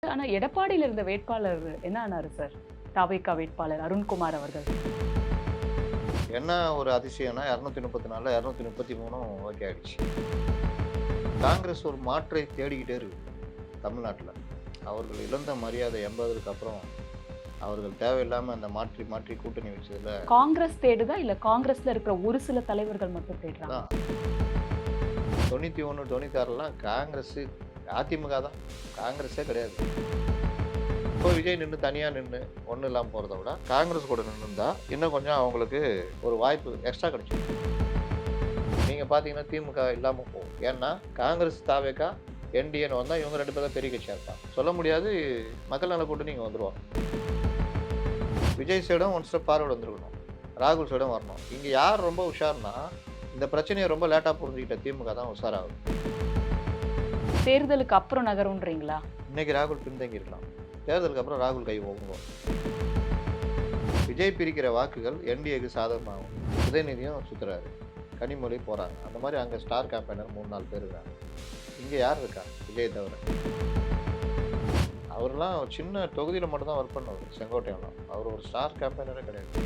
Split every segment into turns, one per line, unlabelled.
ஆனா எடப்பாடியில இருந்த வேட்பாளர் என்ன ஆனாரு சார்? தாவேகா வேட்பாளர் அருண்குமார் அவர்கள்.
என்ன ஒரு அதிசயம்னா 234ல 233 ஓகே ஆயிடுச்சு. காங்கிரஸ் ஒரு மாற்றை தேடிக்கிட்டே இருக்கு தமிழ்நாட்டுல. அவர்கள் இழந்த மரியாதை 80க்கு அப்புறம் அவர்கள் தேவையில்லாம அந்த மாற்றி மாற்றி கூட்டணி வச்சதுல
காங்கிரஸ் தேடுதா? இல்ல காங்கிரஸ்ல இருக்கிற ஒரு சில தலைவர்கள் மட்டும் தேடுறாங்களா?
தான் 91, 96லாம் காங்கிரஸ் அதிமுக தான். காங்கிரஸே கிடையாது. இப்போ விஜய் தனியா நின்னு ஒண்ணும் இல்லாம போறத விட காங்கிரஸ் கூட நின்னுருந்தா இன்னும் கொஞ்சம் அவங்களுக்கு ஒரு வாய்ப்பு எக்ஸ்ட்ரா கிடைச்சிருக்கும். நீங்க பார்த்தீங்கன்னா திமுக இல்லாம போகும். ஏன்னா, காங்கிரஸ், தாவேகா, என்டிஏன்னு வந்தா இவங்க 2 பேரும் தான் பெரிய கட்சியா இருப்பாங்க. சொல்ல முடியாது மக்கள் நல கூட்டணி இங்க வந்துருவாங்க. விஜய் சைடும் ஒன் ஸ்டெப் ஃபார்வர்ட் வந்துருக்கணும். ராகுல் சைடும் வரணும். இங்க யார் ரொம்ப உஷார்னா, இந்த பிரச்சனைய ரொம்ப லேட்டா புரிஞ்சுக்கிட்ட திமுக தான் உஷாராகுது.
தேர்தலுக்கு அப்புறம் நகரும்ன்றீங்களா?
இன்னைக்கு ராகுல் பின்தங்கி இருக்கலாம். தேர்தலுக்கு அப்புறம் ராகுல் கை ஓங்குவார். விஜய் பிரிக்கிற வாக்குகள் என்டிஏக்கு சாதகமாகும். உதயநிதியும் சுத்துறாரு. கனிமொழி போறாங்க. அந்த மாதிரி அங்க ஸ்டார் கேம்பெயினர் 3, 4 பேர் இருக்காங்க. இங்க யார் இருக்கா? விஜய் தவிர. அவர்லாம் ஒரு சின்ன தொகுதியில மட்டும் தான் ஒர்க் பண்ணவர். செங்கோட்டையன்லாம். அவர் ஒரு ஸ்டார் கேம்பெயினரே கிடையாது.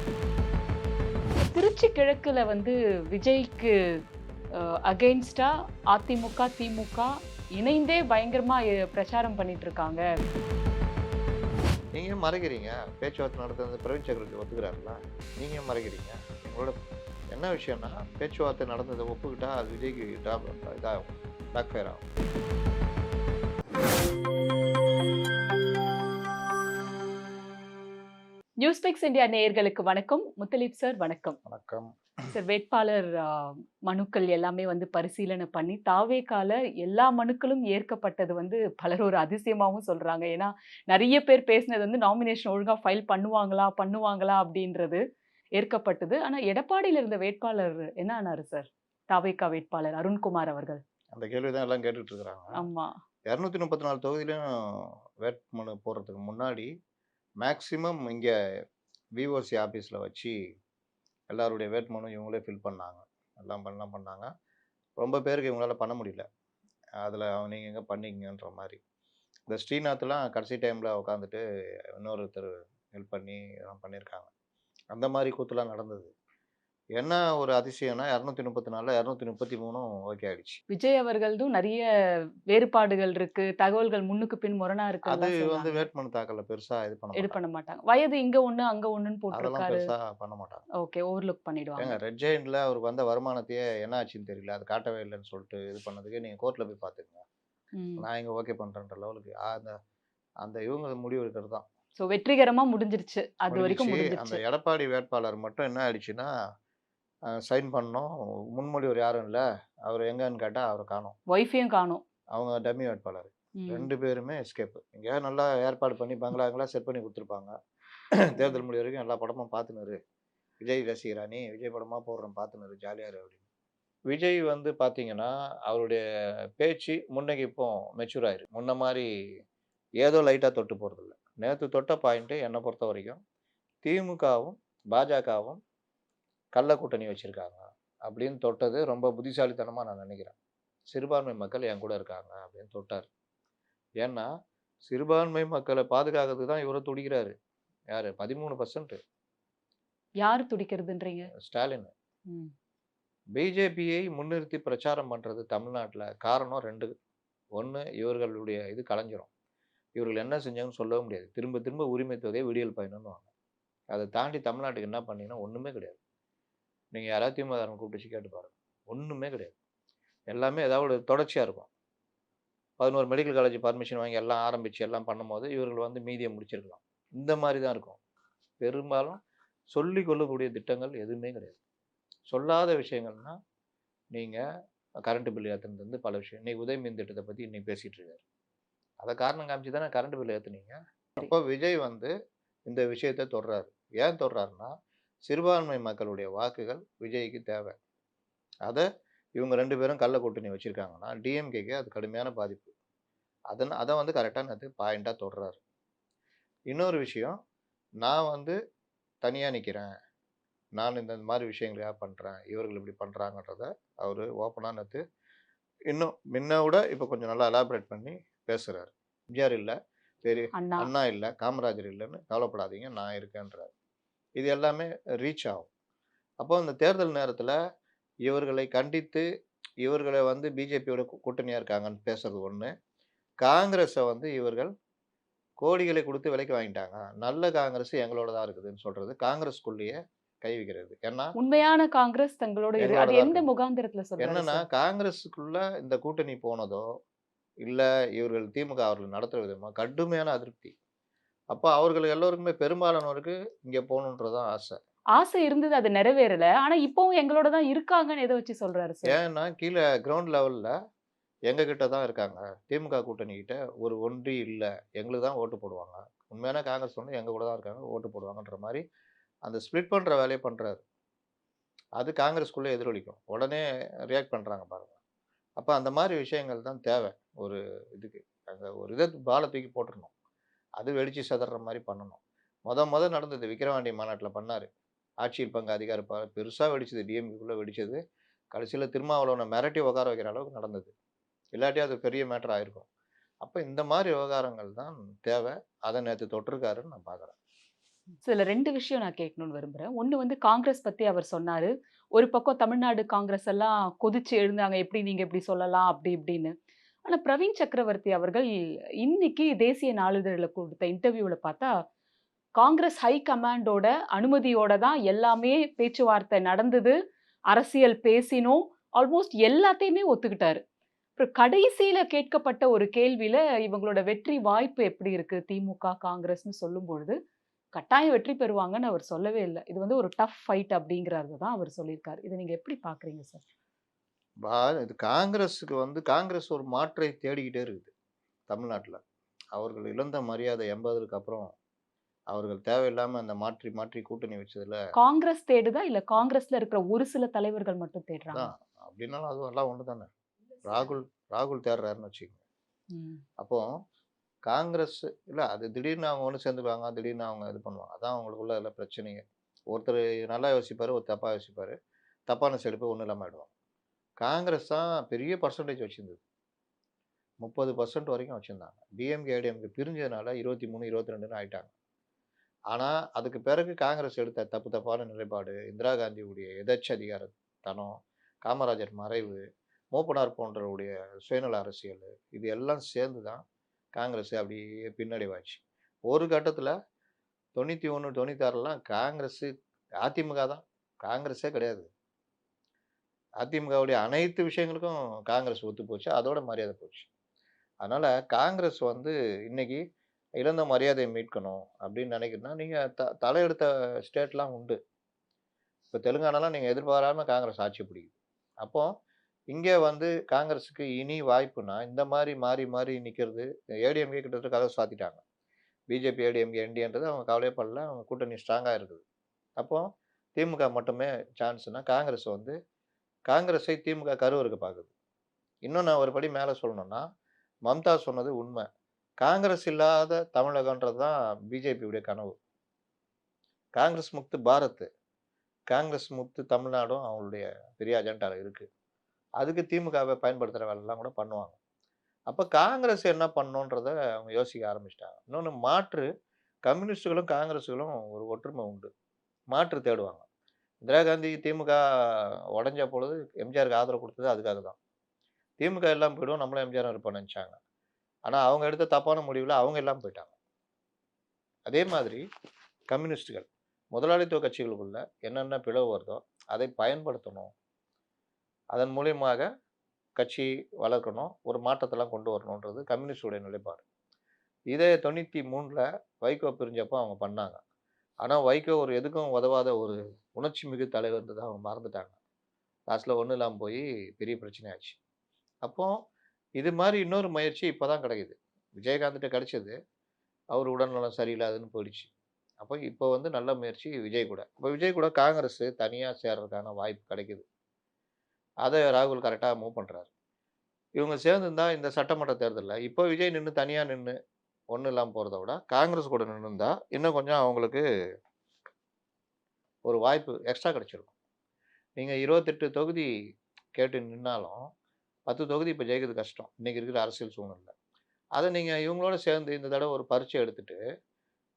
திருச்சி கிழக்குல வந்து விஜய்க்கு அகைன்ஸ்டா அதிமுக, திமுக இணைந்தே பயங்கரமா பிரச்சாரம் பண்ணிட்டு இருக்காங்க.
நீங்க ஏன் மறைக்கிறீங்க? பேச்சுவார்த்தை நடத்துறது பிரவீன் சக்கரவர்த்தி ஒத்துக்கிறாருல்ல. நீங்க ஏன் மறைக்கிறீங்க? எங்களோட என்ன விஷயம்னா, பேச்சுவார்த்தை நடந்ததை ஒப்புக்கிட்டா அது விஜய்க்கு இதாகும். பேக் ஃபயர் ஆகும்.
நியூஸ்பிக்ஸ் இந்தியா நேயர்களுக்கு வணக்கம். முத்தலீப் சார் வணக்கம்.
வணக்கம்.
சார் வேட்பாளர் மனுக்கள் எல்லாமே வந்து பரிசீலனை பண்ணி தாவேகால எல்லா மனுக்களும் ஏற்கப்பட்டது வந்து பலர் ஒரு அதிசயமாவும் சொல்றாங்க. ஏன்னா நெறைய பேர் பேசினது வந்து நாமினேஷன் ஒழுங்கா ஃபைல் பண்ணுவாங்களா, பண்ணுவாங்களா அப்படின்றது ஏற்கப்பட்டது. ஆனா எடப்பாடியில இருந்த வேட்பாளர் என்ன ஆனாரு சார்? தாவேகா வேட்பாளர் அருண்குமார் அவர்கள்.
அந்த கேள்வி தான் எல்லாம் கேட்டுட்டு இருக்கிறாங்க.
ஆமா.
234 தொகுதியிலும் வேட்புமனு போடுறதுக்கு முன்னாடி, மேக்ஸிமம் இங்க விஓசி ஆஃபீஸ்ல வச்சு எல்லாருடைய வேட்புமனு இவங்களே ஃபில் பண்ணாங்க. எல்லாம் பண்ணாங்க. ரொம்ப பேருக்கு இவங்களால பண்ண முடியல. அதில நீங்க எங்க பண்ணீங்கன்ற மாரி. இந்த ஸ்ரீநாத்லாம் கடைசி டைம்ல உட்காந்துட்டு இன்னொருத்தர் ஹெல்ப் பண்ணி இதெல்லாம் பண்ணியிருக்காங்க. அந்த மாரி கூத்துலாம் நடந்தது. என்ன ஒரு அதிசயம்னா 234ல 233 ஓகே ஆயிடுச்சு.
விஜய் அவர்களதும் நெறைய வேறுபாடுகள் இருக்கு. தகவல்கள் முன்னுக்கு பின் முரணா
அது
இருக்குன்னுலாம் சொன்னாங்க.
வேட்புமனு தாக்கல்ல பெருசா இது பண்ண
இது
மாட்டாங்க.
பண்ண மாட்டாங்க. வயது இங்க ஒண்ணு, அங்க ஒண்ணுன்னு
அதெல்லாம்
போட்டிருக்காரு.
பெருசா பண்ண மாட்டாங்க.
ஓகே. ஓவர்லுக் பண்ணிடுவாங்க.
ஏங்க ரெட் ஜெயண்ட்ல அவருக்கு வந்த வருமானத்தையே என்ன ஆச்சுன்னு தெரியல. அது காட்டவே இல்லன்னு சொல்லிட்டு இது பண்ணதுக்கு நீங்க கோர்ட்ல போய் பார்த்துக்கங்க.
ம்.
நான் இங்க ஓகே பண்றேன்ற லெவலுக்கு அந்த அந்த இவங்க முடிவு எடுக்கிறது தான்.
சோ வெற்றிகரமா முடிஞ்சிருச்சு. அதுவரைக்கும்
முடிஞ்சிச்சு. அந்த
முடிஞ்சிருச்சு.
எடப்பாடி வேட்பாளர் மட்டும் என்ன ஆயிடுச்சுன்னா, சைன் பண்ணோம். முன்மொழிவர் யாரும் இல்ல. அவரு எங்கன்னு கேட்டா அவர காணோம்.
ஒய்ஃபையும் காணோம்.
அவங்க டம்மி வேட்பாளர்.
ம்.
2 பேருமே எஸ்கேப். எங்கேயாவது நல்லா ஏற்பாடு பண்ணி பங்களா கிங்கலாம் செட் பண்ணி குடுத்துருப்பாங்க. தேர்தல் முடிய வரைக்கும் எல்லா படமும் பார்த்துன்னு இரு. விஜய் ரசிகரா நீ? விஜய் படமா போடுறேன் பார்த்துன்னு இரு. ஜாலியா இரு அப்படின்னு. விஜய் பார்த்தீங்கன்னா, அவருடைய பேச்சு முன்னைக்கு இப்போ மெச்சூர் ஆயிருக்கு. முன்ன மாரி ஏதோ லைட்டா தொட்டு போறதில்ல. நேத்து தொட்ட பாயிண்ட் என்ன பொறுத்தவரைக்கும், திமுகவும், பாஜகவும் கள்ள கூட்டணி வச்சிருக்காங்க. அப்படின்னு தொட்டது ரொம்ப புத்திசாலித்தனமா நான் நினைக்கிறேன். சிறுபான்மை மக்கள் என் கூட இருக்காங்க அப்படின்னு தொட்டாரு. ஏன்னா, சிறுபான்மை மக்கள பாதுகாக்கிறதுக்கு தான் இவரு துடிக்கிறாரு. யாரு? 13%
யாரு துடிக்கிறதுன்றீங்க?
ஸ்டாலின்.
ம்.
பிஜேபியை முன்னிறுத்தி பிரச்சாரம் பண்றது தமிழ்நாட்டுல காரணம் 2. 1 இவர்களுடைய இது கலைஞ்சிரும். இவர்கள் என்ன செஞ்சாங்கன்னு சொல்லவே முடியாது. திரும்ப திரும்ப உரிமை தொகையை விடியல் பயனுன்னுவாங்க. அத தாண்டி தமிழ்நாட்டுக்கு என்ன பண்ணீங்கன்னா, ஒண்ணுமே கிடையாது. நீங்க யாராவது திமுககாரங்க கூப்பிட்டு வச்சு கேட்டு பாருங்க. ஒண்ணுமே கிடையாது. எல்லாமே ஏதாவது ஒரு தொடர்ச்சியா இருக்கும். 11 மெடிக்கல் காலேஜ் பர்மிஷன் வாங்கி எல்லாம் ஆரம்பிச்சு எல்லாம் பண்ணும்போது, இவர்கள் மீதிய முடிச்சிருக்கலாம். இந்த மாரி தான் இருக்கும். பெரும்பாலும் சொல்லிக் கொள்ளக்கூடிய திட்டங்கள் எதுவுமே கிடையாது. சொல்லாத விஷயங்கள்னா, நீங்க கரண்ட் பில் ஏத்துனதுலருந்து பல விஷயம். இன்னைக்கு உதயமின் திட்டத்த பத்தி இன்னைக்கு பேசிட்டு இருக்காரு. அத காரணம் காமிச்சு தானே கரண்ட் பில் ஏத்துனீங்க. அப்போ விஜய் இந்த விஷயத்த தொடுறாரு. ஏன் தொடுறாருன்னா, சிறுபான்மை மக்களுடைய வாக்குகள் விஜய்க்கு தேவை. அத இவங்க 2 பேரும் கள்ள கூட்டணி வச்சிருக்காங்கன்னா, டிஎம்கேக்கு அது கடுமையான பாதிப்பு. அத கரெக்ட்டா நேத்து பாயிண்ட்டா தொடுறாரு. இன்னொரு விஷயம், நான் தனியா நிக்கிறேன். நான் இந்த மாரி விஷயங்கள பண்றேன். இவர்கள் இப்படி பண்றாங்கன்றத அவரு ஓப்பனா இன்னும் முன்ன விட இப்ப கொஞ்சம் நல்லா எலாபரேட் பண்ணி பேசுறாரு. எம்ஜிஆர் இல்ல. பெரிய
அண்ணா.
அண்ணா இல்ல, காமராஜர் இல்லன்னு கவலைப்படாதீங்க. நான் இருக்கேன்றாரு. இது எல்லாமே ரீச் ஆகும். அப்போ இந்த தேர்தல் நேரத்தில இவர்களை கண்டித்து, இவர்கள வந்து பிஜேபியோட கூட்டணியா இருக்காங்கன்னு பேசுறது ஒண்ணு. காங்கிரஸ வந்து இவர்கள் கோடிகளை குடுத்து விலைக்கு வாங்கிட்டாங்க. நல்ல காங்கிரஸ் எங்களோட தான் இருக்குதுன்னு சொல்றது, காங்கிரஸ்குள்ளேயே கை வைக்கிறது. ஏன்னா,
உண்மையான காங்கிரஸ் தங்களோட
எங்களோட
அது
தான்
எந்த
இருக்குது.
முகாந்திரத்துல சொல்றாரு
என்னன்னா,
சார்?
காங்கிரஸுக்குள்ள இந்த கூட்டணி போனதோ, இல்ல இவர்கள் திமுக அவர்கள் நடத்துற விதமோ கடுமையான அதிருப்தி. அப்ப அவர்கள் எல்லோருக்குமே பெரும்பாலானோருக்கு இங்க போகணுன்றது தான் ஆசை.
ஆசை இருந்தது. அது நிறைவேறல. ஆனா இப்பவும் எங்களோட தான் இருக்காங்கன்னு எத வச்சு சொல்றாரு சார்?
ஏன்னா, கீழ கிரவுண்ட் லெவல்ல எங்க கிட்ட தான் இருக்காங்க. திமுக கூட்டணி கிட்ட ஒரு ஒன்றி இல்ல. எங்களுக்கு தான் ஓட்டு போடுவாங்க. உண்மையான காங்கிரஸ் வந்து எங்க கூட தான் இருக்காங்க. ஓட்டு போடுவாங்கன்ற மாரி, அந்த ஸ்ப்ளிட் பண்ற வேலைய பண்றாரு. அது காங்கிரஸ்குள்ள எதிரொலிக்கும். உடனே ரியாக்ட் பண்றாங்க பாருங்க. அப்ப அந்த மாரி விஷயங்கள் தான் தேவை. ஒரு இதுக்கு. அங்க ஒரு இத பால தூக்கி போட்டுறணும். அது வெடிச்சு சிதற மாரி பண்ணணும். மொத நடந்தது விக்கிரவாண்டி மாநாட்டுல பண்ணாரு. ஆட்சியில் பங்கு அதிகார பெருசா வெடிச்சது. டிஎம்கேக்குள்ள வெடிச்சது. கடைசியில திருமாவளவன மிரட்டி உட்கார வைக்கிற அளவுக்கு நடந்தது. இல்லாட்டி அது பெரிய மேட்டர் ஆயிருக்கும். அப்ப இந்த மாரி விவகாரங்கள் தான் தேவை. அத நேத்து தொட்டிருக்காருன்னு நான் பார்க்குறேன்.
இதுல 2 விஷயம் நான் கேட்கணும்னு விரும்புறேன். ஒண்ணு வந்து காங்கிரஸ் பத்தி அவர் சொன்னாரு. ஒரு பக்கம் தமிழ்நாடு காங்கிரஸ் எல்லாம் கொதிச்சு எழுந்தாங்க. எப்படி நீங்க இப்படி சொல்லலாம்? அப்படி இப்படின்னு. ஆனா பிரவீன் சக்கரவர்த்தி அவர்கள் இன்னைக்கு தேசிய நாளிதழ்ல குடுத்த இன்டர்வியூல பார்த்தா, காங்கிரஸ் ஹை கமாண்டோட அனுமதியோட தான் எல்லாமே பேச்சுவார்த்தை நடந்தது. அரசியல் பேசினோம். ஆல்மோஸ்ட் எல்லாத்தையுமே ஒத்துக்கிட்டாரு. அப்புறம் கடைசியில கேட்கப்பட்ட ஒரு கேள்வியில, இவங்களோட வெற்றி வாய்ப்பு எப்படி இருக்கு? திமுக, காங்கிரஸ்ன்னு சொல்லும்பொழுது, கட்டாயம் வெற்றி பெறுவாங்கன்னு அவர் சொல்லவே இல்ல. இது வந்து ஒரு டஃப் ஃபைட் அப்படிங்கிறத தான் அவர் சொல்லியிருக்காரு. இத நீங்க எப்படி பார்க்குறீங்க சார்?
இது காங்கிரஸுக்கு வந்து காங்கிரஸ் ஒரு மாற்றை தேடிக்கிட்டே இருக்குது தமிழ்நாட்டுல. அவர்கள் இழந்த மரியாதை 80க்கு அப்புறம் அவர்கள் தேவையில்லாம அந்த மாற்றி மாற்றி கூட்டணி வச்சதுல
காங்கிரஸ் தேடுதா? இல்ல காங்கிரஸ்ல இருக்கிற ஒரு சில தலைவர்கள் மட்டும் தேடுறாங்களா?
தான் அப்படின்னாலும் அதுவும் எல்லாம் ஒண்ணு தானே. ராகுல் ராகுல் தேடுறாருன்னு வச்சுக்கங்க.
ம்.
அப்போ காங்கிரஸ் இல்ல அது திடீர்னு அவங்க ஒண்ணு சேர்ந்துக்குவாங்க. திடீர்னு அவங்க இது பண்ணுவாங்க. அதான் அவங்களுக்குள்ள இதுல பிரச்சனையே. ஒருத்தர் நல்லா யோசிப்பாரு, ஒருத்தர் தப்பா யோசிப்பாரு. தப்பான சைடு போய் ஒண்ணும் இல்லாம ஆயிடுவாங்க. காங்கிரஸ் தான் பெரிய பெர்சன்டேஜ் வச்சிருந்தது. 30% வரைக்கும் வச்சிருந்தாங்க. டிஎம்கே, ஏடிஎம்கே பிரிஞ்சதுனால 23, 22ன்னு ஆயிட்டாங்க. ஆனா, அதுக்கு பிறகு காங்கிரஸ் எடுத்த தப்பான நிலைப்பாடு, இந்திரா காந்தியுடைய எதேச்சதிகாரத்தனம், காமராஜர் மறைவு, மூப்பனார் போன்றவருடைய சுயநல அரசியல், இது எல்லாம் சேர்ந்து தான் காங்கிரஸ் அப்படியே பின்னடைவாச்சு. ஒரு கட்டத்தில 91, 96லாம் காங்கிரஸு அதிமுக தான். காங்கிரஸே கிடையாது. அதிமுகவுடைய அனைத்து விஷயங்களுக்கும் காங்கிரஸ் ஒத்து போச்சு. அதோட மரியாதை போச்சு. அதனால காங்கிரஸ் வந்து இன்னைக்கு இழந்த மரியாதைய மீட்கணும் அப்படின்னு நினைக்கிறேன்னா, நீங்க தலையெடுத்த ஸ்டேட்லாம் உண்டு. இப்ப தெலுங்கானாலாம் நீங்க எதிர்பாராம காங்கிரஸ் ஆட்சி பிடிக்குது. அப்போ இங்க வந்து காங்கிரஸுக்கு இனி வாய்ப்புன்னா, இந்த மாரி மாறி மாறி நிக்கிறது ஏடிஎம்கே கிட்டத்தட்ட கதவ சாத்திட்டாங்க. பிஜேபி, ஏடிஎம்கே, என்டிஏன்றது அவங்க கவலையே படல. அவங்க கூட்டணி ஸ்ட்ராங்கா இருக்குது. அப்போ திமுக மட்டுமே சான்ஸ்ன்னா, காங்கிரஸ் வந்து காங்கிரஸை திமுக கருவறுக்க பாக்குது. இன்னும் நான் ஒரு படி மேல சொல்லணும்னா, மம்தா சொன்னது உண்ம. காங்கிரஸ் இல்லாத தமிழகம்ன்றது தான் பிஜேபியுடைய கனவு. காங்கிரஸ் முக்து பாரத், காங்கிரஸ் முக்து தமிழ்நாடும் அவங்களுடைய பெரிய அஜெண்டால இருக்கு. அதுக்கு திமுகவ பயன்படுத்துற வேலைலாம் கூட பண்ணுவாங்க. அப்ப காங்கிரஸ் என்ன பண்ணணுன்றத அவங்க யோசிக்க ஆரம்பிச்சுட்டாங்க. இன்னொன்னு மாற்று கம்யூனிஸ்ட்டுகளும், காங்கிரஸ்களும் ஒரு ஒற்றுமை உண்டு. மாற்று தேடுவாங்க. இந்திரா காந்தி திமுக உடைஞ்ச பொழுது எம்ஜிஆருக்கு ஆதரவு குடுத்தது அதுக்காக தான். திமுக எல்லாம் போயிடும், நம்மளும் எம்ஜிஆரும் இருப்போம்னு நெனச்சாங்க. ஆனா அவங்க எடுத்த தப்பான முடிவுல அவங்க எல்லாம் போயிட்டாங்க. அதே மாதிரி கம்யூனிஸ்ட்டுகள், முதலாளித்துவ கட்சிகளுக்குள்ள என்னென்ன பிளவு வருதோ, அதை பயன்படுத்தணும். அதன் மூலியமாக கட்சி வளர்க்கணும். ஒரு மாற்றத்தெல்லாம் கொண்டு வரணுன்றது கம்யூனிஸ்டுடைய நிலைப்பாடு. இதே 93ல வைகோ பிரிஞ்சப்போ அவங்க பண்ணாங்க. ஆனா வைகோ ஒரு எதுக்கும் உதவாத ஒரு உணர்ச்சி மிகு தலைவர்ன்றத அவங்க மறந்துட்டாங்க. லாஸ்ட்ல ஒண்ணும் இல்லாம போயி பெரிய பிரச்சனை ஆச்சு. அப்போ இது மாரி இன்னொரு முயற்சி இப்ப தான் கிடைக்குது. விஜயகாந்த்ட்ட கிடைச்சது. அவரு உடல்நலம் சரியில்லாதன்னு போயிடுச்சு. அப்ப இப்ப வந்து நல்ல முயற்சி விஜய் கூட. இப்ப விஜய் கூட காங்கிரஸ் தனியா சேர்றதுக்கான வாய்ப்பு கிடைக்குது. அத ராகுல் கரெக்ட்டா மூவ் பண்றாரு. இவங்க சேர்ந்திருந்தா இந்த சட்டமன்ற தேர்தல்ல, இப்போ விஜய் தனியா நின்னு ஒண்ணும் இல்லாம போறத விட, காங்கிரஸ் கூட நின்னுருந்தா, இன்னும் கொஞ்சம் அவங்களுக்கு ஒரு வாய்ப்பு எக்ஸ்ட்ரா கிடைச்சிருக்கும். நீங்க 28 தொகுதி கேட்டு நின்னாலும், 10 தொகுதி இப்ப ஜெயிக்கிறது கஷ்டம். இன்னைக்கு இருக்கிற அரசியல் சூழ்நிலையில. அத நீங்க இவங்களோட சேர்ந்து இந்த தடவ ஒரு பரீட்சை எடுத்துட்டு,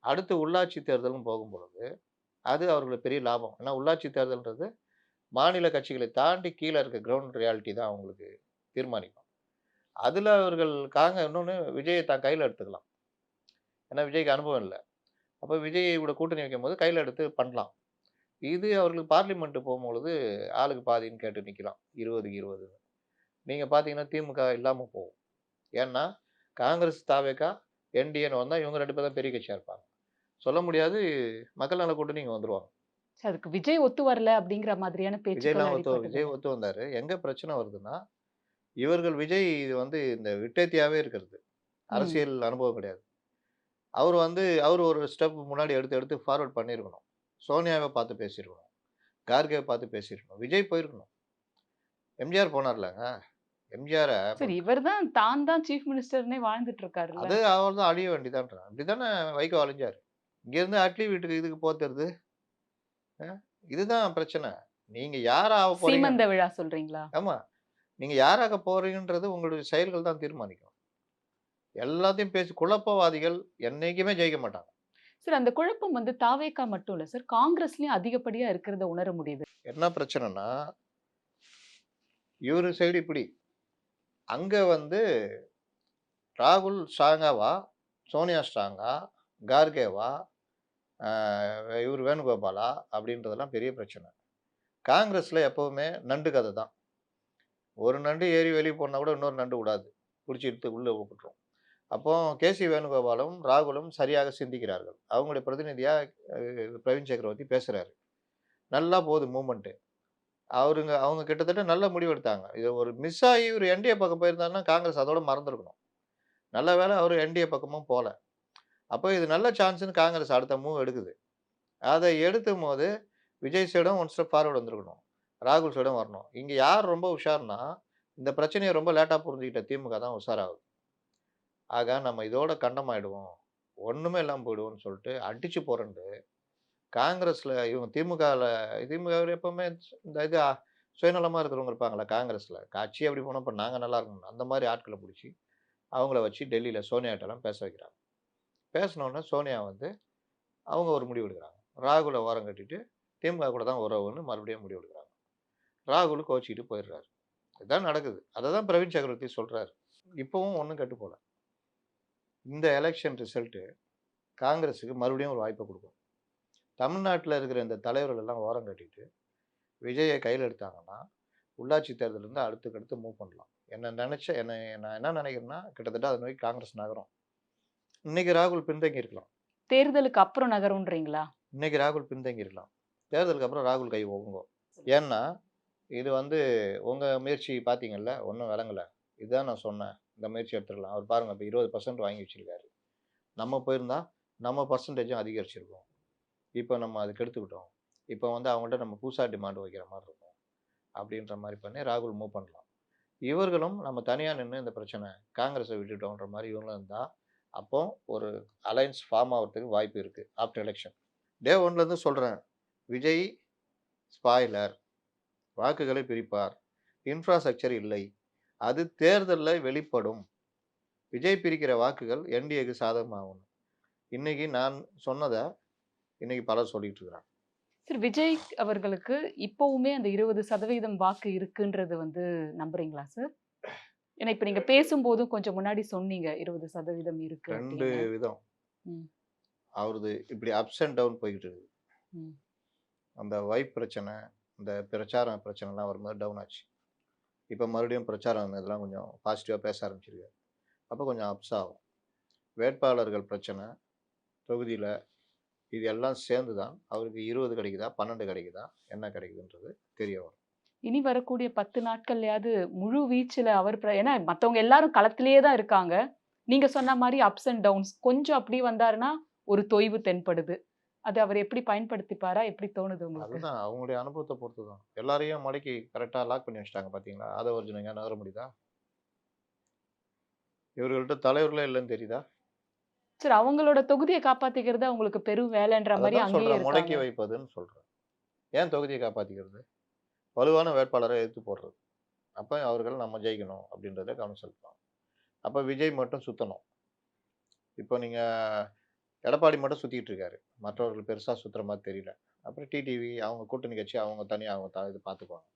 அடுத்து உள்ளாட்சி தேர்தல்னு போகும்பொழுது, அது அவர்களுக்கு பெரிய லாபம். ஏன்னா உள்ளாட்சி தேர்தல்ன்றது மாநில கட்சிகளை தாண்டி கீழ இருக்க கிரவுண்ட் ரியாலிட்டி தான் அவங்களுக்கு தீர்மானிக்கும். அதுல அவர்கள் இன்னொன்னு விஜய தான் கையில எடுத்துக்கலாம். ஏன்னா விஜய்க்கு அனுபவம் இல்ல. அப்ப விஜய் கூட கூட்டணி வைக்கும்போது கையில எடுத்து பண்ணலாம். இது அவர்களுக்கு பார்லிமென்ட் போம்பொழுது ஆளுக்கு பாதின்னு கேட்டு நிக்கலாம். 20க்கு 20. நீங்க பார்த்தீங்கன்னா திமுக இல்லாம போகும். ஏன்னா, காங்கிரஸ், தாவேகா, என்டிஏன்னு வந்தா இவங்க 2 பேர் தான் பெரிய கட்சியா இருப்பாங்க. சொல்ல முடியாது மக்கள் நல கூட்டணி இங்க வந்துருவாங்க.
அதுக்கு விஜய் ஒத்து வரல அப்படிங்கிற மாதிரியான பேச்சுக்கள்
விஜய்
அடிபட்டதுல்ல.
ஒத்து வந்தாரு. எங்க பிரச்சனை வருதுன்னா, விஜய் இது இந்த விட்டேத்தியாவே இருக்கிறது.
ம்.
அரசியல் அனுபவம் கிடையாது. அவரு ஒரு ஸ்டெப் முன்னாடி எடுத்து எடுத்து ஃபார்வர்ட் பண்ணியிருக்கணும். சோனியாவ பார்த்து பேசியிருக்கணும். கார்கேவ பார்த்து பேசியிருக்கணும். விஜய் போயிருக்கணும். எம்ஜிஆர் போனார்லங்க. எம்ஜிஆர
சரி, இவர் தான் சீஃப் மினிஸ்டர்னே வாழ்ந்துட்டு இருக்காருல்ல.
அவர் தான் அழிய வேண்டியதான்றான். அப்படித்தானே வைகோ அழிஞ்சாரு. இங்கேருந்து அட்லி வீட்டுக்கு இதுக்கு போத்துறது. அ இதுதான் பிரச்சனை. நீங்க யார் ஆக போறீங்க?
சீமந்த விழா சொல்றீங்களா?
ஆமா. நீங்க யாராக போறீங்கன்றது உங்களுடைய செயல்கள் தான் தீர்மானிக்கும். எல்லாத்தையும் பேசி குழப்பவாதிகள் என்னைக்குமே ஜெயிக்க மாட்டாங்க.
சார், அந்த குழப்பம் தாவேகா மட்டும் இல்ல சார். காங்கிரஸ்லயும் அதிகப்படியா இருக்கிறத உணர முடியுது.
என்ன பிரச்சனைன்னா, இவரு சைடு இப்படி. அங்க ராகுல் ஸ்ட்ராங்காவா? சோனியா ஸ்ட்ராங்கா? கார்கேவா? அ இவரு வேணுகோபாலா? அப்படின்றதெல்லாம் பெரிய பிரச்சனை. காங்கிரஸ்ல எப்பவுமே நண்டு கதை தான். ஒரு நண்டு ஏறி வெளிய போனா கூட இன்னொரு நண்டு விடாது. புடிச்சு இழுத்து உள்ள போட்டுரும். அப்போ கே.சி. வேணுகோபாலும், ராகுலும் சரியாக சிந்திக்கிறார்கள். அவங்களுடைய பிரதிநிதியா பிரவீன் சக்கரவர்த்தி பேசுறாரு. நல்லா போகுது மூவ்மெண்ட். அவங்க கிட்டத்தட்ட நல்ல முடிவு எடுத்தாங்க. இது ஒரு மிஸ் ஆகி இவரு என்டிஏ பக்கம் போயிருந்தாருன்னா, காங்கிரஸ் அதோட மறந்திருக்கணும். நல்ல வேளை அவரு என்டிஏ பக்கமும் போல. அப்போ இது நல்ல சான்ஸ்ன்னு காங்கிரஸ் அடுத்த மூவ் எடுக்குது. அத எடுத்தபோது விஜய் சைடும் ஒன் ஸ்டெப் ஃபார்வர்ட் வந்திருக்கணும். ராகுல் சைடும் வரணும். இங்க யார் ரொம்ப உஷார்ன்னா, இந்த பிரச்சனைய ரொம்ப லேட்டா புரிஞ்சுகிட்ட திமுக தான் உஷாராகுது. ஆக நம்ம இதோட கண்டமாயிடுவோம். ஒண்ணுமே இல்லாம போயிடுவோம்ன்னு சொல்லிட்டு அடிச்சு புரண்டு, காங்கிரஸ்ல இவங்க திமுக எப்பவுமே இந்த சுயநலமா இருக்கிறவங்க இருப்பாங்கல்ல காங்கிரஸ்ல. கட்சி அப்படி போனா இப்ப நாங்க நல்லா இருக்கணும். அந்த மாரி ஆட்கள புடிச்சு, அவங்கள வச்சு டெல்லியில சோனியாட்டலாம் பேச வைக்கிறாங்க. பேசினோனே சோனியா அவங்க ஒரு முடிவு எடுக்குறாங்க. ராகுல ஓரம் கட்டிட்டு, திமுக கூட தான் உறவுன்னு மறுபடியும் முடிவு எடுக்குறாங்க. ராகுல் கோவிச்சுக்கிட்டு போயிடுறாரு. இதான் நடக்குது. அததான் பிரவீன் சக்கரவர்த்தி சொல்றாரு. இப்பவும் ஒண்ணும் கெட்டு போல. இந்த எலக்ஷன் ரிசல்ட் காங்கிரஸுக்கு மறுபடியும் ஒரு வாய்ப்ப குடுக்கும். தமிழ்நாட்டுல இருக்கிற இந்த தலைவர்கள் எல்லாம் ஓரம் கட்டிட்டு, விஜய கையில எடுத்தாங்கன்னா, உள்ளாட்சி தேர்தல்ல அடுத்துக்கடுத்து மூவ் பண்ணலாம். நான் என்ன நினைக்கிறேன்னா, கிட்டத்தட்ட அத நோக்கி காங்கிரஸ் நகரும். இன்னைக்கு ராகுல் பின்தங்கி இருக்கலாம்.
தேர்தலுக்கு அப்புறம் நகரும்ன்றீங்களா?
இன்னைக்கு ராகுல் பின்தங்கி இருக்கலாம். தேர்தலுக்கு அப்புறம் ராகுல் கை ஓங்கும். ஏன்னா, இது உங்க முயற்சி பார்த்தீங்கல்ல, ஒண்ணும் விளங்கல. இதுதான் நான் சொன்னேன். இந்த முயற்சி எடுத்துருக்கலாம். அவர் பாருங்க இப்ப 20% வாங்கி வச்சிருக்காரு. நம்ம போயிருந்தா, நம்ம பெர்சன்டேஜும் அதிகரிச்சிருக்கும். இப்ப நம்ம அதுக்கு எடுத்துக்கிட்டோம். இப்ப அவங்கள்ட்ட நம்ம புதுசா டிமாண்ட் வைக்கிற மாரி இருக்கும். அப்படின்ற மாரி பண்ணி ராகுல் மூவ் பண்ணலாம். இவர்களும் நம்ம தனியா நின்னு இந்த பிரச்சனை, காங்கிரஸ விட்டுட்டோன்ற மாரி இவங்களும் இருந்தா, அப்போ ஒரு அலையன்ஸ் ஃபார்ம் ஆவறதுக்கு வாய்ப்பு இருக்கு. After election. டே 1லேருந்து சொல்றேன். விஜய் ஸ்பாய்லர். வாக்குகளை பிரிப்பார். இன்ஃப்ராஸ்ட்ரக்சர் இல்லை. அது தேர்தல்ல வெளிப்படும். விஜய் பிரிக்கிற வாக்குகள் என்டிஏக்கு சாதகமாகும். இன்னைக்கு நான் சொன்னத இன்னைக்கு பலர் சொல்லிட்டு இருக்கிறாங்க.
சார், விஜய் அவர்களுக்கு இப்பவுமே அந்த 20% வாக்கு இருக்குன்றது நம்புறீங்களா சார்? ஏன்னா இப்ப நீங்க பேசும்போதும் கொஞ்சம் முன்னாடி சொன்னீங்க 20% இருக்கு
2
அப்படின்னு.
விதம்.
ம்.
அவரது இப்படி அப்ஸ் அண்ட் டவுன் போய்க்கிட்டு இருக்குது.
ம்.
அந்த வைப் பிரச்சனை, இந்த பிரச்சாரம் பிரச்சனைலாம் வரும்போது டவுன் ஆச்சு. இப்ப மறுபடியும் பிரச்சாரம் இதெல்லாம் கொஞ்சம் பாசிட்டிவா பேச ஆரம்பிச்சிருக்காரு. அப்ப கொஞ்சம் அப்ஸ் ஆகும். வேட்பாளர்கள் பிரச்சனை, தொகுதியில இது எல்லாம் சேர்ந்து தான் அவருக்கு 20 கிடைக்குதா, 12 கிடைக்குதா, என்ன கிடைக்குதுன்றது தெரிய வரும்.
இனி வரக்கூடிய 10 நாட்கள்லயாவது முழு வீச்சுல ஏன்னா மத்தவங்க எல்லாரும் களத்திலேயே தான் இருக்காங்க. நீங்க சொன்ன மாரி அப்ஸ் அண்ட் டவுன்ஸ் கொஞ்சம் அப்படி வந்தாருன்னா, ஒரு தொய்வு தென்படுது. அது அவர் எப்படி பயன்படுத்திப்பாரா? எப்படி தோணுது உங்களுக்கு?
அதுதான் அவங்களுடைய அனுபவத்த பொறுத்து தான். எல்லாரையும் மடக்கி கரெக்ட்டா லாக் பண்ணி வச்சுட்டாங்க பார்த்தீங்களா? ஆதவர்ஜுன் எங்கேயா நகர முடியுதா? இவர்கள்ட்ட தலைவர்களே இல்லன்னு தெரியுதா?
சரி, அவங்களோட தொகுதிய காப்பாத்திக்கிறது அவங்களுக்கு பெரும் வேலைன்ற மாரி
அததான்
அங்கேயே
சொல்றேன்.
இருக்காங்க.
முடக்கி வைப்பதுன்னு சொல்றேன். ஏன் தொகுதிய காப்பாத்திக்கிறது? வலுவான வேட்பாளரை எதிர்த்து போடுறது. அப்ப அவர்கள் நம்ம ஜெயிக்கணும் அப்படின்றத கவனம் செலுத்தலாம். அப்ப விஜய் மட்டும் சுத்தணும். இப்போ நீங்க எடப்பாடி மட்டும் சுத்திட்டு இருக்காரு. மற்றவர்கள் பெருசா சுத்துற மாரி தெரியல. அப்புறம் டிடிவி அவங்க கூட்டணி கட்சி அவங்க தனியா அவங்க இது பார்த்துக்குவாங்க.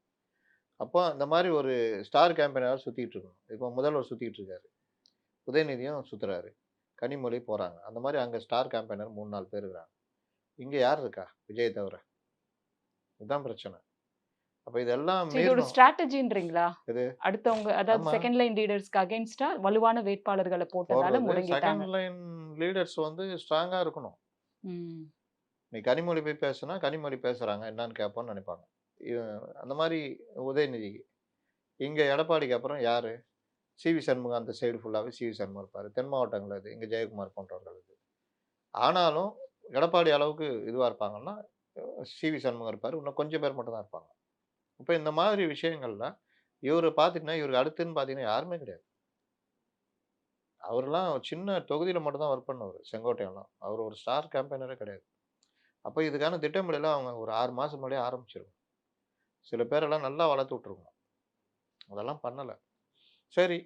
அப்போ அந்த மாரி ஒரு ஸ்டார் கேம்பெயினர் சுத்திட்டு இருக்கணும். இப்போ முதல்வர் சுத்திட்டு இருக்காரு. உதயநிதியும் சுத்துறாரு. கனிமொழி போறாங்க. அந்த மாரி அங்க ஸ்டார் கேம்பெயினர் 3, 4 பேர் இருக்காங்க. இங்க யார் இருக்கா? விஜய தவிர. இதுதான் பிரச்சனை. அப்ப இதெல்லாம்
சோ இது ஒரு
மீறணும்.
ஸ்ட்ராட்டஜின்றீங்களா?
எது?
அடுத்தவங்க அதாவது
ஆமா.
செகண்ட் லைன் லீடர்ஸ்க்கு அகைன்ஸ்டா வலுவான வேட்பாளர்கள போட்டதால
போடுறது
முடங்கிட்டாங்க.
செகண்ட் லைன் லீடர்ஸ் வந்து ஸ்ட்ராங்கா இருக்கணும்.
ம்.
நீ கனிமொழி போய் பேசுனா, கனிமொழி பேசுறாங்க என்னான்னு கேட்போம்னு நெனைப்பாங்க. இ அந்த மாரி உதயநிதி. இங்க எடப்பாடிக்கு அப்புறம் யாரு? சிவி சண்முகம் அந்த சைடு ஃபுல்லாவே சிவி சண்முகம் இருப்பாரு. தென் மாவட்டங்கள்ல இது. இங்க ஜெயக்குமார் போன்றவர்கள் இது. ஆனாலும் எடப்பாடி அளவுக்கு இதுவா இருப்பாங்கன்னா, சிவி சண்முகம் இருப்பாரு. இன்னும் கொஞ்சம் பேர் மட்டும் தான் இருப்பாங்க. இப்ப இந்த மாதிரி விஷயங்கள்ல இவரு பார்த்துட்டீங்கன்னா, இவருக்கு அடுத்துன்னு பார்த்தீங்கன்னா யாருமே கிடையாது. அவரெல்லாம் சின்ன தொகுதியில மட்டும் தான் ஒர்க் பண்ணவரு. செங்கோட்டையன்லாம். அவரு ஒரு ஸ்டார் கேம்பெயினரே கிடையாது. அப்ப இதுக்கான திட்டமிடல அவங்க ஒரு 6 மாசம் முன்னாடியே ஆரம்பிச்சிருக்கணும். சில பேரெல்லாம் நல்லா வளர்த்து விட்டுருக்கணும். அதெல்லாம் பண்ணல. சரி,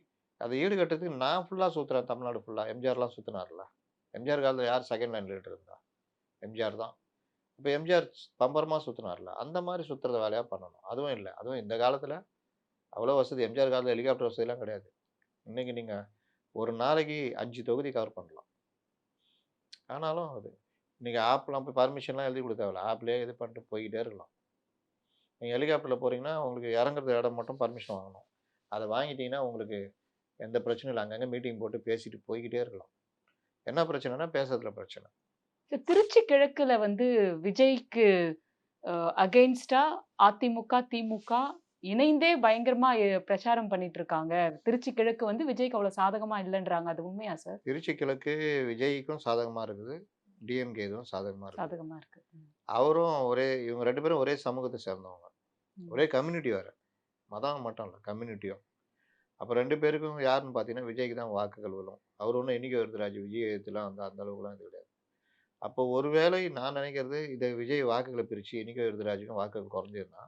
அத ஈடுகட்டுறதுக்கு நான் ஃபுல்லா சுத்துறேன் தமிழ்நாடு ஃபுல்லா. எம்ஜிஆர்லாம் சுத்துனார்ல. எம்ஜிஆர் காலத்துல யார் செகண்ட் லைன் லீடர் இருந்தா? எம்ஜிஆர் தான். இப்ப எம்ஜிஆர் பம்பரமா சுத்துனார்ல. அந்த மாரி சுத்துறத வேலையா பண்ணணும். அதுவும் இல்ல. அதுவும் இந்த காலத்துல அவ்வளோ வசதி எம்ஜிஆர் காலத்துல ஹெலிகாப்டர் வசதிலாம் கிடையாது. இன்னைக்கு நீங்க ஒரு நாளைக்கு 5 தொகுதி கவர் பண்ணலாம். ஆனாலும் அது இன்னைக்கு ஆப்லாம் போய் பர்மிஷன்லாம் எழுதி குடுக்க தேவையில்ல. ஆப்லயே இது பண்ணிட்டு போய்க்கிட்டே இருக்கலாம். நீங்க ஹெலிகாப்டர்ல போறீங்கன்னா, உங்களுக்கு இறங்குறது இடம் மட்டும் பர்மிஷன் வாங்கணும். அத வாங்கிட்டீங்கன்னா, உங்களுக்கு எந்த பிரச்சனையும் இல்ல. அங்கங்க மீட்டிங் போட்டு பேசிட்டு போய்க்கிட்டே இருக்கலாம். என்ன பிரச்சனைன்னா, பேசுறதுல பிரச்சனை.
திருச்சி கிழக்குல வந்து விஜய்க்கு அ அகைன்ஸ்டா அதிமுக, திமுக இணைந்தே பயங்கரமா பிரச்சாரம் பண்ணிட்டு இருக்காங்க. திருச்சி கிழக்கு வந்து விஜய்க்கு அவ்வளவு சாதகமா இல்லன்றாங்க. அது உண்மையா சார்?
திருச்சி கிழக்கு விஜய்க்கும் சாதகமா இருக்குது. டிஎம்கே இதுவும் சாதகமா இருக்குது.
சாதகமா இருக்கு. ம்.
அவரும் இவங்க 2 பேரும் ஒரே சமூகத்த சேர்ந்தவங்க.
ம்.
ஒரே கம்யூனிட்டி வேற. மதம் மட்டும் இல்ல. கம்யூனிட்டியும். அப்ப 2 பேருக்கும் யாருன்னு பார்த்தீங்கன்னா, விஜய்க்கு தான் வாக்குகள் விழும். அவர் ஒண்ணும் எண்ணிக்கை வருதுராஜ் விஜய் எதிர்த்துலாம் வந்து அந்த அளவுக்குலாம் இது கிடையாது. அப்போ ஒருவேளை நான் நினைக்கிறது, இத விஜய் வாக்குகள பிரிச்சு என்இகே விருதுராஜுக்கும் வாக்குகள் குறைஞ்சிருந்தா,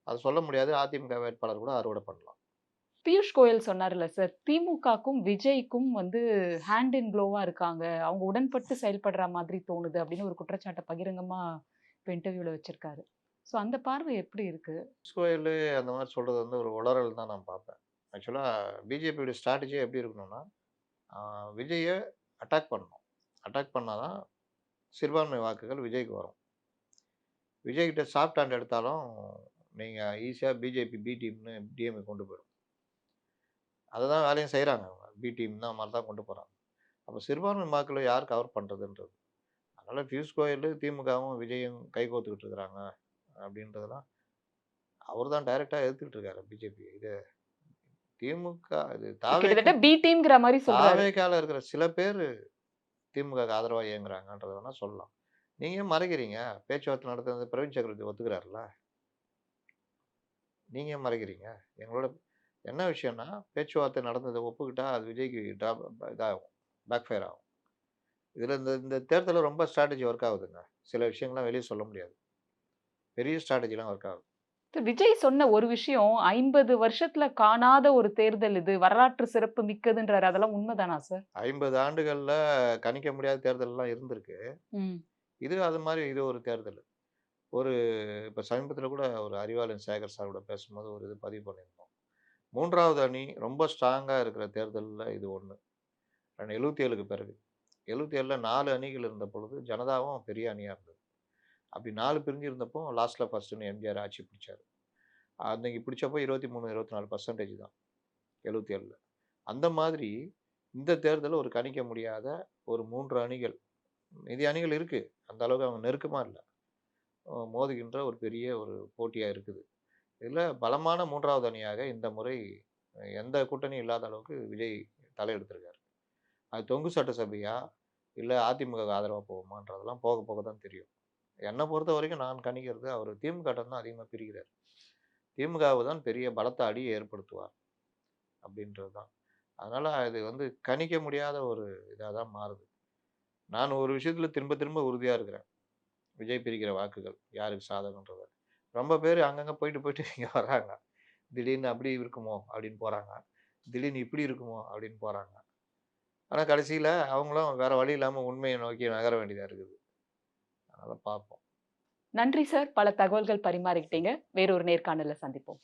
அது சொல்ல முடியாது. அதிமுக வேட்பாளர் கூட அறுவடை பண்ணலாம்.
பியூஷ் கோயல் சொன்னார்ல சார், திமுகக்கும், விஜய்க்கும் வந்து ஹேண்ட் இன் குளோவா இருக்காங்க. அவங்க உடன்பட்டு செயல்படுற மாதிரி தோணுது அப்படின்னு ஒரு குற்றச்சாட்ட பகிரங்கமா இப்ப இன்டர்வியூல வச்சிருக்காரு. சோ அந்த பார்வை எப்படி இருக்கு?
கோயலு அந்த மாரி சொல்றது வந்து ஒரு உளறல் தான் நான் பார்ப்பேன். ஆக்சுவலா பிஜேபியோட ஸ்ட்ராட்டஜியே எப்படி இருக்கணும்னா, ஆ விஜய அட்டாக் பண்ணணும். அட்டாக் பண்ணா தான் சிறுபான்மை வாக்குகள் விஜய்க்கு வரும். விஜய் கிட்ட சாஃப்ட் ஹேண்ட் எடுத்தாலும், நீங்க ஈஸியா பிஜேபி பி டீம்னு டிஎம்கே கொண்டு போயிடும். அததான் வேலையும் செய்றாங்க அவங்க. பி டீம் தான் மாரி தான் கொண்டு போறாங்க. அப்ப சிறுபான்மை வாக்குகள யார் கவர் பண்றதுன்றது. அதனால பியூஷ் கோயலு, திமுகவும், விஜயும் கைகோர்த்துக்கிட்டு இருக்கிறாங்க அப்படின்றதெல்லாம் அவர் தான் டைரக்ட்டா எதிர்த்துட்டு இருக்காரு பிஜேபி. இது திமுக இது
கிட்டத்தட்ட பி டீம்ங்கிற மாரி சொல்றாரு.
தாவேக்கால இருக்கிற சில பேரு திமுகக்கு ஆதரவா இயங்குறாங்கன்றத வேணா சொல்லலாம். நீங்க ஏன் மறைக்கிறீங்க? பேச்சுவார்த்தை நடத்துனது பிரவீன் சக்கரவர்த்தி ஒத்துக்கிறார்ல. நீங்க ஏன் மறைக்கிறீங்க? எங்களோட என்ன விஷயம்னா, பேச்சுவார்த்தை நடந்தத ஒப்புக்கிட்டா அது விஜய்க்கு இதாகும். பேக் ஃபயர் ஆகும். இதுல இந்த இந்த தேர்தல்ல ரொம்ப ஸ்ட்ராட்டஜி ஒர்க் ஆகுதுங்க. சில விஷயங்கள்லாம் வெளிய சொல்ல முடியாது. பெரிய ஸ்ட்ராட்டஜிலாம் ஒர்க் ஆகுது.
விஜய் சொன்ன ஒரு விஷயம் 50 வருஷத்துல காணாத ஒரு தேர்தல் இது. வரலாற்று சிறப்பு மிக்கதுன்றாரு. அதெல்லாம் உண்மைதானா சார்?
50 ஆண்டுகள்ல கணிக்க முடியாத தேர்தல்லாம் இருந்திருக்கு.
ம்.
இது ஒரு தேர்தல். ஒரு இப்ப சமீபத்தில கூட ஒரு அறிவாளன் சேகர் சார் கூட பேசும்போது ஒரு இது பதிவு பண்ணியிருந்தோம். 3வது அணி ரொம்ப ஸ்ட்ராங்கா இருக்கிற தேர்தல்ல இது ஒண்ணு. 77க்கு பிறகு. 77ல 4 அணிகள் இருந்த பொழுது ஜனதாவும் பெரிய அணியா இருந்தது. அப்படி 4 பிரிஞ்சு இருந்தப்போ லாஸ்ட்ல ஃபர்ஸ்ட்ன்னு எம்ஜிஆர் ஆட்சி பிடிச்சாரு. அன்னைக்கு பிடிச்சப்போ 23, 24% தான் 77ல. அந்த மாதிரி இந்த தேர்தல் ஒரு கணிக்க முடியாத ஒரு 3 அணிகள். மீதி அணிகள் இருக்கு. அந்த அளவுக்கு அவங்க நெருக்கமா இல்ல. மோதுகின்ற ஒரு பெரிய ஒரு போட்டியா இருக்குது. இதுல பலமான 3வது அணியாக இந்த முறை எந்த கூட்டணியும் இல்லாத அளவுக்கு விஜய் தலையெடுத்திருக்காரு. அது தொங்கு சட்டசபையா? இல்ல அதிமுகவுக்கு ஆதரவா போகுமான்றதெல்லாம் போக போக தான் தெரியும். என்ன பொறுத்தவரைக்கும் நான் கணிக்கிறது அவரு திமுகட்ட தான் அதிகமா பிரிக்கிறாரு. திமுகவு தான் பெரிய பலத்த அடிய ஏற்படுத்துவார் அப்படின்றது தான். அதனால இது வந்து கணிக்க முடியாத ஒரு இதா தான் மாறுது. நான் ஒரு விஷயத்துல திரும்ப திரும்ப உறுதியா இருக்கிறேன். விஜய் பிரிக்கிற வாக்குகள் யாருக்கு சாதகம்ன்றத. ரொம்ப பேரு அங்கங்க போயிட்டு போயிட்டு இங்க வர்றாங்க. திடீர்னு அப்படி இருக்குமோ அப்படின்னு போறாங்க. திடீர்னு இப்படி இருக்குமோ அப்படின்னு போறாங்க. ஆனா கடைசியில அவங்களும் வேற வழி இல்லாம உண்மைய நோக்கி நகர வேண்டியதா இருக்குது. அதனால பார்ப்போம்.
நன்றி சார். பல தகவல்கள் பரிமாறிக்கிட்டீங்க. வேறொரு நேர்காணல்ல சந்திப்போம்.